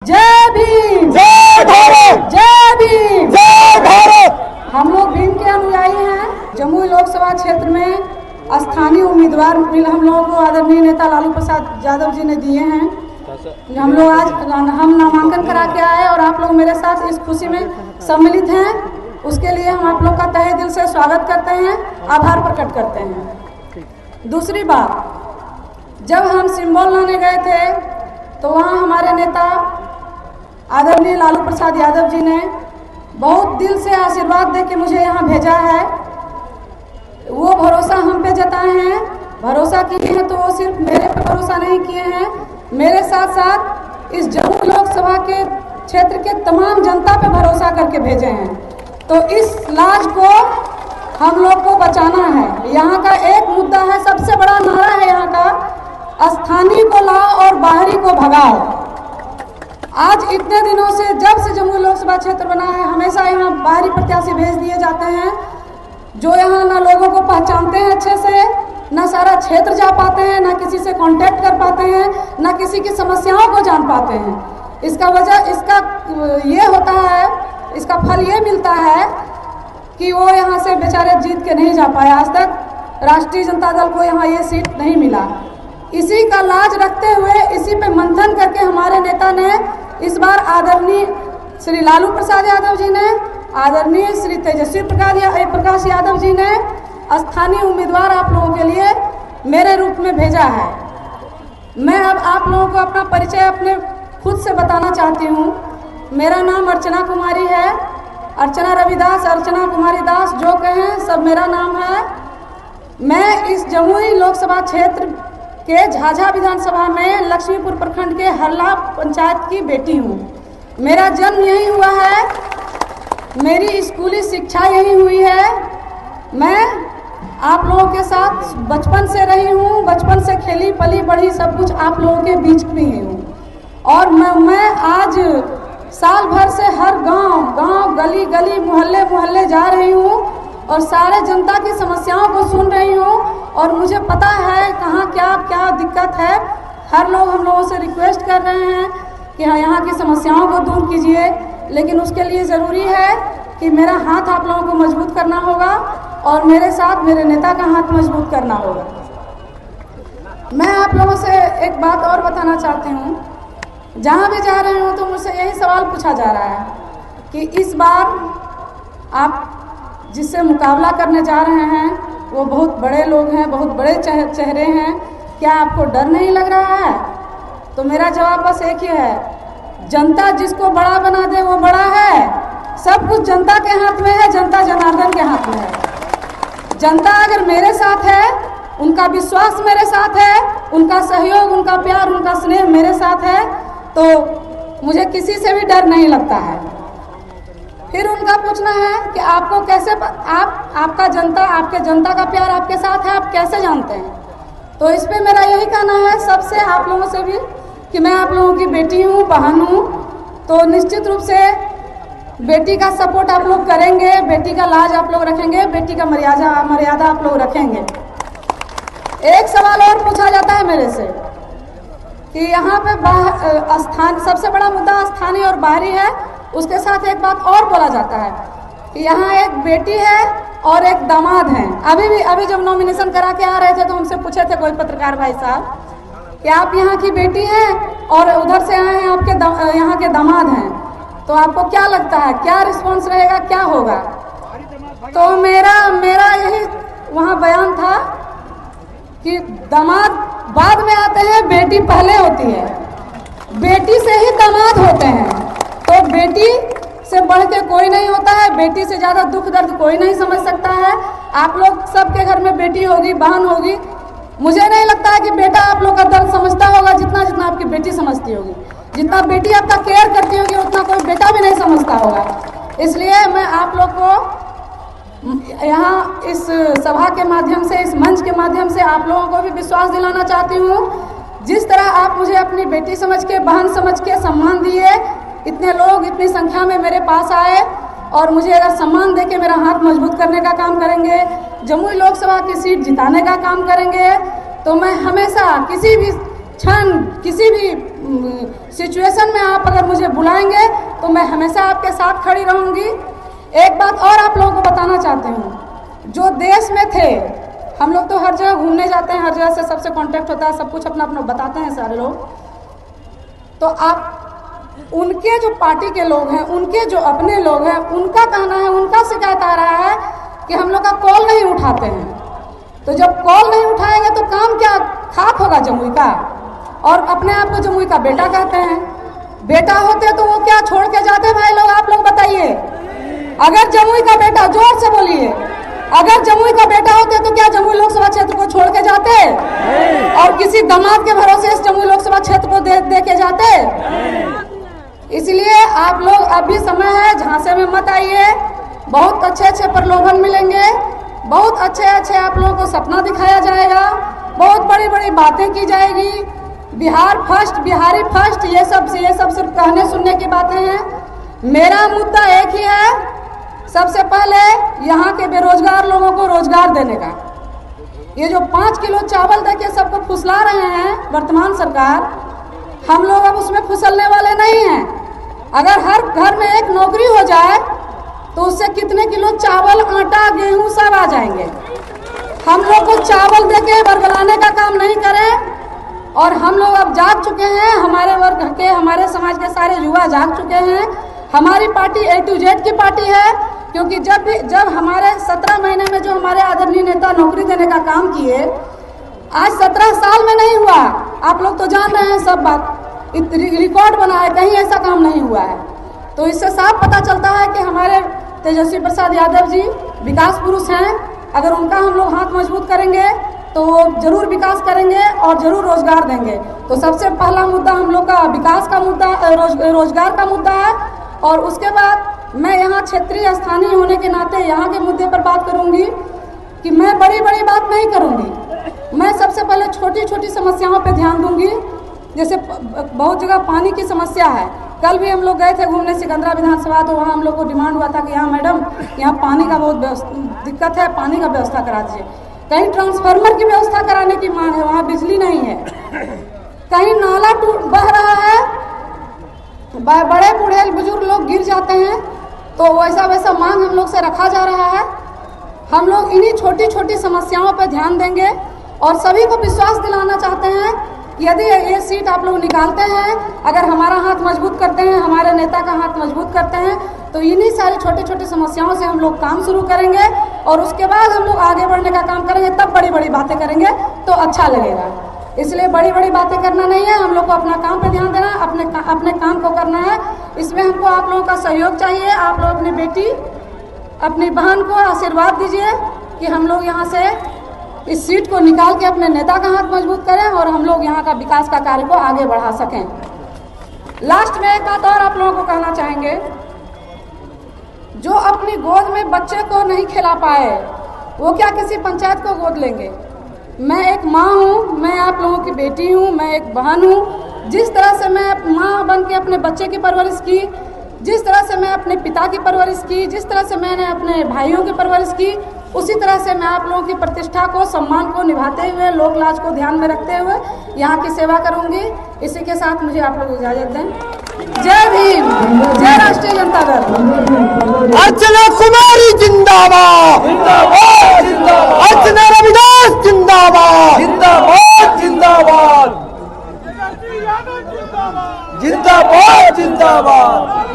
जय भीम, जय भारत, जय भीम, जय भारत। हम लोग भीम के अनुयायी हैं। जमुई लोकसभा क्षेत्र में स्थानीय उम्मीदवार हम लोगों को आदरणीय नेता लालू प्रसाद यादव जी ने दिए हैं। हम लोग आज हम नामांकन करा के आए और आप लोग मेरे साथ इस खुशी में सम्मिलित हैं। उसके लिए हम आप लोग का तहे दिल से स्वागत करते हैं, आभार प्रकट करते हैं। दूसरी बात, जब हम सिंबल लाने गए थे तो वहाँ हमारे नेता आदरणीय लालू प्रसाद यादव जी ने बहुत दिल से आशीर्वाद दे के मुझे यहाँ भेजा है। वो भरोसा हम पे जताए हैं, भरोसा किए हैं, तो वो सिर्फ मेरे पे भरोसा नहीं किए हैं, मेरे साथ साथ इस जमुई लोकसभा के क्षेत्र के तमाम जनता पे भरोसा करके भेजे हैं। तो इस लाज को हम लोग को बचाना है। यहाँ का एक मुद्दा है, सबसे बड़ा नारा है यहाँ का, स्थानीय को लाओ और बाहरी को भगाओ। आज इतने दिनों से, जब से जमुई लोकसभा क्षेत्र बना है, हमेशा यहाँ बाहरी प्रत्याशी भेज दिए जाते हैं जो यहाँ ना लोगों को पहचानते हैं अच्छे से, ना सारा क्षेत्र जा पाते हैं, ना किसी से कांटेक्ट कर पाते हैं, ना किसी की समस्याओं को जान पाते हैं। इसका ये होता है, इसका फल ये मिलता है कि वो यहाँ से बेचारे जीत के नहीं जा पाए। आज तक राष्ट्रीय जनता दल को यहाँ ये सीट नहीं मिला। इसी का लाज रखते हुए, इसी पे मंथन करके हमारे नेता ने इस बार आदरणीय श्री लालू प्रसाद यादव जी ने, आदरणीय श्री तेजस्वी प्रकाश यादव जी ने स्थानीय उम्मीदवार आप लोगों के लिए मेरे रूप में भेजा है। मैं अब आप लोगों को अपना परिचय अपने खुद से बताना चाहती हूँ। मेरा नाम अर्चना कुमारी है, अर्चना रविदास, अर्चना कुमारी दास, जो कहें सब मेरा नाम है। मैं इस जमुई लोकसभा क्षेत्र के झाझा विधानसभा में लक्ष्मीपुर प्रखंड के हरला पंचायत की बेटी हूँ। मेरा जन्म यहीं हुआ है, मेरी स्कूली शिक्षा यहीं हुई है। मैं आप लोगों के साथ बचपन से रही हूँ, बचपन से खेली पली बढ़ी, सब कुछ आप लोगों के बीच में ही हूँ। और मैं आज साल भर से हर गांव गली गली मोहल्ले मोहल्ले जा रही हूँ और सारे जनता की समस्याओं को सुन रही हूँ। और मुझे पता है कहाँ क्या क्या दिक्कत है। हर लोग हम लोगों से रिक्वेस्ट कर रहे हैं कि हाँ, यहाँ की समस्याओं को दूर कीजिए, लेकिन उसके लिए ज़रूरी है कि मेरा हाथ आप लोगों को मजबूत करना होगा और मेरे साथ मेरे नेता का हाथ मजबूत करना होगा। मैं आप लोगों से एक बात और बताना चाहती हूँ। जहाँ भी जा रही हूँ तो मुझसे यही सवाल पूछा जा रहा है कि इस बार आप जिससे मुकाबला करने जा रहे हैं वो बहुत बड़े लोग हैं, बहुत बड़े चेहरे हैं, क्या आपको डर नहीं लग रहा है? तो मेरा जवाब बस एक ही है, जनता जिसको बड़ा बना दे वो बड़ा है। सब कुछ जनता के हाथ में है, जनता जनार्दन के हाथ में है। जनता अगर मेरे साथ है, उनका विश्वास मेरे साथ है, उनका सहयोग, उनका प्यार, उनका स्नेह मेरे साथ है, तो मुझे किसी से भी डर नहीं लगता है। फिर उनका पूछना है कि आपको कैसे, आपका जनता, आपके जनता का प्यार आपके साथ है, आप कैसे जानते हैं? तो इस पे मेरा यही कहना है सबसे, आप लोगों से भी, कि मैं आप लोगों की बेटी हूँ, बहन हूँ। तो निश्चित रूप से बेटी का सपोर्ट आप लोग करेंगे, बेटी का लाज आप लोग रखेंगे, बेटी का मर्यादा आप लोग रखेंगे। एक सवाल और पूछा जाता है मेरे से कि यहाँ पे सबसे बड़ा मुद्दा स्थानीय और बाहरी है। उसके साथ एक बात और बोला जाता है कि यहाँ एक बेटी है और एक दामाद है। अभी जब नॉमिनेशन करा के आ रहे थे तो हमसे पूछे थे कोई पत्रकार भाई साहब कि आप यहाँ की बेटी हैं और उधर से आए हैं, आपके यहाँ के दामाद हैं, तो आपको क्या लगता है, क्या रिस्पॉन्स रहेगा, क्या होगा? तो मेरा यही वहाँ बयान था कि दामाद बाद में आते हैं, बेटी पहले होती है। बेटी से ही दामाद होते हैं। तो बेटी से बढ़ के कोई नहीं होता है, बेटी से ज़्यादा दुख दर्द कोई नहीं समझ सकता है। आप लोग सबके घर में बेटी होगी, बहन होगी। मुझे नहीं लगता है कि बेटा आप लोग का दर्द समझता होगा जितना आपकी बेटी समझती होगी। जितना बेटी आपका केयर करती होगी उतना कोई बेटा भी नहीं समझता होगा। इसलिए मैं आप लोग को यहाँ इस सभा के माध्यम से, इस मंच के माध्यम से आप लोगों को भी विश्वास दिलाना चाहती हूँ। जिस तरह आप मुझे अपनी बेटी समझ के, बहन समझ के सम्मान दिए, इतने लोग इतनी संख्या में मेरे पास आए और मुझे अगर सम्मान देके मेरा हाथ मजबूत करने का काम करेंगे, जमुई लोकसभा की सीट जिताने का काम करेंगे, तो मैं हमेशा किसी भी क्षण, किसी भी सिचुएशन में आप अगर मुझे बुलाएंगे तो मैं हमेशा आपके साथ खड़ी रहूंगी। एक बात और आप लोगों को बताना चाहती हूँ, जो देश में थे, हम लोग तो हर जगह घूमने जाते हैं, हर जगह से सबसे कांटेक्ट होता है, सब कुछ अपना अपना बताते हैं सारे लोग। तो आप उनके जो पार्टी के लोग हैं, उनके जो अपने लोग हैं, उनका कहना है, उनका शिकायत आ रहा है कि हम लोग का कॉल नहीं उठाते हैं। तो जब कॉल नहीं उठाएंगे तो काम क्या खाक होगा जमुई का? और अपने आप को जमुई का बेटा कहते हैं। बेटा होते तो वो क्या छोड़ के जाते? भाई लोग, आप लोग बताइए। अगर जमुई का बेटा, जोर से बोलिए, अगर जमुई का बेटा होते तो क्या जमुई लोकसभा क्षेत्र को छोड़ के जाते और किसी दामाद के भरोसे इस जमुई लोकसभा क्षेत्र को दे के जाते? इसलिए आप लोग, अभी समय है, झांसे में मत आइए। बहुत अच्छे अच्छे प्रलोभन मिलेंगे, बहुत अच्छे अच्छे आप लोगों को सपना दिखाया जाएगा, बहुत बड़ी बड़ी बातें की जाएगी। बिहार फर्स्ट, बिहारी फर्स्ट, ये सब सिर्फ कहने सुनने की बातें हैं। मेरा मुद्दा एक ही है, सबसे पहले यहाँ के बेरोजगार लोगों को रोजगार देने का। ये जो 5 किलो चावल देके सबको फुसला रहे हैं वर्तमान सरकार, हम लोग अब उसमें फुसलने वाले नहीं हैं। अगर हर घर में एक नौकरी हो जाए तो उससे कितने किलो चावल, आटा, गेहूं सब आ जाएंगे। हम लोग को चावल देके बरगलाने का काम नहीं करें। और हम लोग अब जाग चुके हैं, हमारे वर्ग के, हमारे समाज के सारे युवा जाग चुके हैं। हमारी पार्टी A to Z की पार्टी है, क्योंकि जब हमारे 17 महीने में जो हमारे आदरणीय नेता नौकरी देने का काम किए, आज 17 साल में नहीं हुआ। आप लोग तो जान रहे हैं सब बात, रिकॉर्ड बना है, कहीं ऐसा काम नहीं हुआ है। तो इससे साफ पता चलता है कि हमारे तेजस्वी प्रसाद यादव जी विकास पुरुष हैं। अगर उनका हम लोग हाथ मजबूत करेंगे तो वो जरूर विकास करेंगे और जरूर रोजगार देंगे। तो सबसे पहला मुद्दा हम लोग का विकास का मुद्दा, रोजगार का मुद्दा है। और उसके बाद मैं यहाँ क्षेत्रीय स्थानीय होने के नाते यहाँ के मुद्दे पर बात करूँगी कि मैं बड़ी बड़ी बात नहीं करूँगी। मैं सबसे पहले छोटी छोटी समस्याओं पे ध्यान दूंगी। जैसे बहुत जगह पानी की समस्या है। कल भी हम लोग गए थे घूमने सिकंदरा विधानसभा, तो वहाँ हम लोग को डिमांड हुआ था कि यहाँ मैडम, यहाँ पानी का बहुत दिक्कत है, पानी का व्यवस्था करा दीजिए। कहीं ट्रांसफार्मर की व्यवस्था कराने की मांग है, वहाँ बिजली नहीं है। कहीं नाला बह रहा है, बड़े बूढ़े बुजुर्ग लोग गिर जाते हैं, तो वैसा मांग हम लोग से रखा जा रहा है। हम लोग इन्हीं छोटी छोटी समस्याओं पर ध्यान देंगे और सभी को विश्वास दिलाना चाहते हैं कि यदि ये सीट आप लोग निकालते हैं, अगर हमारा हाथ मजबूत करते हैं, हमारे नेता का हाथ मजबूत करते हैं, तो इन्हीं सारी छोटी छोटी समस्याओं से हम लोग काम शुरू करेंगे और उसके बाद हम लोग आगे बढ़ने का काम करेंगे। तब बड़ी बड़ी बातें करेंगे तो अच्छा लगेगा। इसलिए बड़ी बड़ी बातें करना नहीं है, हम लोग को अपना काम पे ध्यान देना है, अपने काम को करना है। इसमें हमको आप लोगों का सहयोग चाहिए। आप लोग अपनी बेटी, अपनी बहन को आशीर्वाद दीजिए कि हम लोग यहाँ से इस सीट को निकाल के अपने नेता का हाथ मजबूत करें और हम लोग यहाँ का विकास का कार्य को आगे बढ़ा सकें। लास्ट में एक बात और आप लोगों को कहना चाहेंगे, जो अपनी गोद में बच्चे को नहीं खिला पाए वो क्या किसी पंचायत को गोद लेंगे? मैं एक माँ हूँ, मैं आप लोगों की बेटी हूँ, मैं एक बहन हूँ। जिस तरह से मैं माँ बन के अपने बच्चे की परवरिश की, जिस तरह से मैं अपने पिता की परवरिश की, जिस तरह से मैंने अपने भाइयों की परवरिश की, उसी तरह से मैं आप लोगों की प्रतिष्ठा को, सम्मान को निभाते हुए, लोक लाज को ध्यान में रखते हुए यहाँ की सेवा करूँगी। इसी के साथ मुझे आप लोग इजाजत दें। जय भीम, जय राष्ट्रीय जनता दल। अर्चना कुमारी जिंदाबाद, अर्चना रविदास जिंदाबाद, जिंदाबाद जिंदाबाद, जिंदाबाद जिंदाबाद।